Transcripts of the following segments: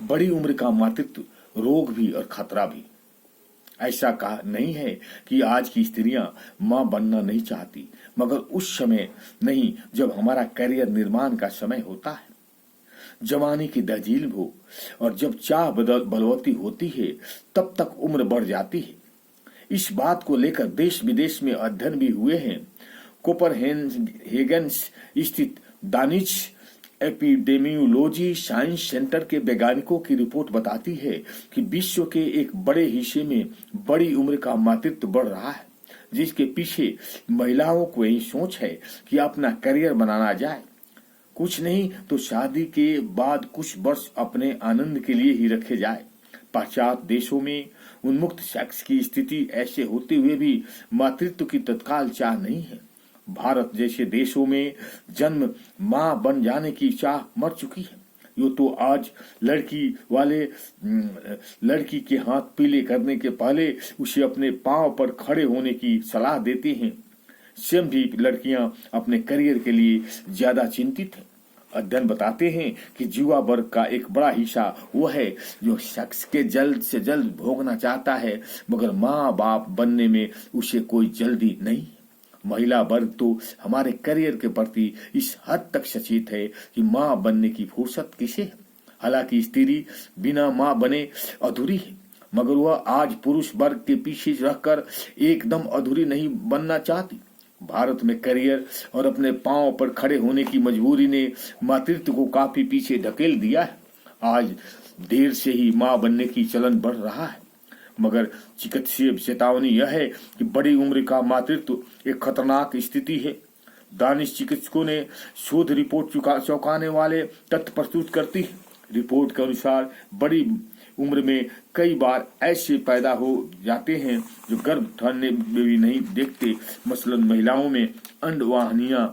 बड़ी उम्र का मातृत्व रोग भी और खतरा भी। ऐसा कहा नहीं है कि आज की स्त्रियां मां बनना नहीं चाहती, मगर उस समय नहीं जब हमारा करियर निर्माण का समय होता है, जवानी की दहलीज हो और जब चाह बलवती होती है, तब तक उम्र बढ़ जाती है। इस बात को लेकर देश विदेश में अध्ययन भी हुए हैं। कोपरहेगन स्थित दानिश एपिडेमियोलॉजी साइंस सेंटर के वैज्ञानिकों की रिपोर्ट बताती है कि विश्व के एक बड़े हिस्से में बड़ी उम्र का मातृत्व बढ़ रहा है, जिसके पीछे महिलाओं को यही सोच है कि अपना करियर बनाना जाए, कुछ नहीं तो शादी के बाद कुछ वर्ष अपने आनंद के लिए ही रखे जाए। पाश्चात्य देशों में उन्मुक्त सेक्स की स्थिति ऐसे होते हुए भी मातृत्व की तत्काल चाह नहीं है। भारत जैसे देशों में जन्म मां बन जाने की चाह मर चुकी है। यो तो आज लड़की के हाथ पीले करने के पहले उसे अपने पांव पर खड़े होने की सलाह देते हैं। स्वयं भी लड़कियां अपने करियर के लिए ज्यादा चिंतित हैं। अध्ययन बताते हैं कि युवा वर्ग का एक बड़ा हिस्सा वो है जो सेक्स के जल्द से जल्द भोगना चाहता है, मगर माँ बाप बनने में उसे कोई जल्दी नहीं। महिला वर्ग तो हमारे करियर के प्रति इस हद तक सचेत है कि माँ बनने की फुर्सत किसे है। हालांकि स्त्री बिना माँ बने अधूरी है, मगर वह आज पुरुष वर्ग के पीछे रहकर एकदम अधूरी नहीं बनना चाहती। भारत में करियर और अपने पांव पर खड़े होने की मजबूरी ने मातृत्व को काफी पीछे धकेल दिया है। आज देर से ही मां बनने की चलन बढ़ रहा है, मगर चिकित्सीय चेतावनी यह है कि बड़ी उम्र का मातृत्व एक खतरनाक स्थिति है। दानिश चिकित्सकों ने शोध रिपोर्ट चौंकाने वाले तथ्य प्रस्तुत करती है। रिपोर्ट के अनुसार बड़ी उम्र में कई बार ऐसे पैदा हो जाते हैं जो गर्भ धरने में भी नहीं देखते। मसलन महिलाओं में अंडवाहिनियां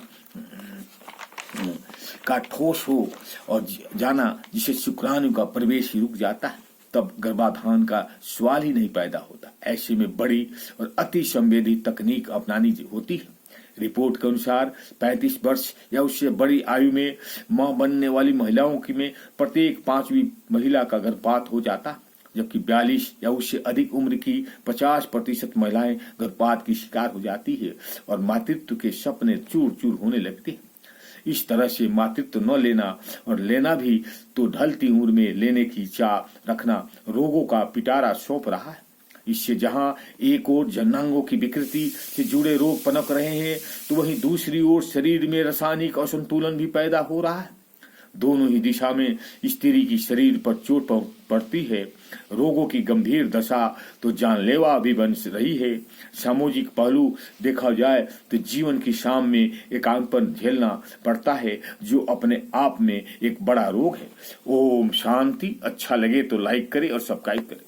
का ठोस हो और जाना, जिसे शुक्राणु का प्रवेश ही रुक जाता है, तब गर्भाधान का सवाल ही नहीं पैदा होता। ऐसे में बड़ी और अति संवेदी तकनीक अपनानी होती है। रिपोर्ट के अनुसार 35 वर्ष या उससे बड़ी आयु में मां बनने वाली महिलाओं की में प्रत्येक 5वीं महिला का गर्भपात हो जाता, जबकि 42 या उससे अधिक उम्र की 50% महिलाएं गर्भपात की शिकार हो जाती है और मातृत्व के सपने चूर चूर होने लगते हैं। इस तरह से मातृत्व न लेना और लेना भी तो ढलती उम्र में लेने की चाह रखना रोगों का पिटारा सौंप रहा है। इससे जहां एक ओर जननांगों की विकृति से जुड़े रोग पनप रहे हैं, तो वहीं दूसरी ओर शरीर में रासायनिक असंतुलन भी पैदा हो रहा है। दोनों ही दिशा में स्त्री की शरीर पर चोट पड़ती है। रोगों की गंभीर दशा तो जानलेवा भी बन रही है। सामाजिक पहलू देखा जाए तो जीवन की शाम में एकांतपन झेलना पड़ता है, जो अपने आप में एक बड़ा रोग है। ओम शांति। अच्छा लगे तो लाइक करें और सब्सक्राइब करें।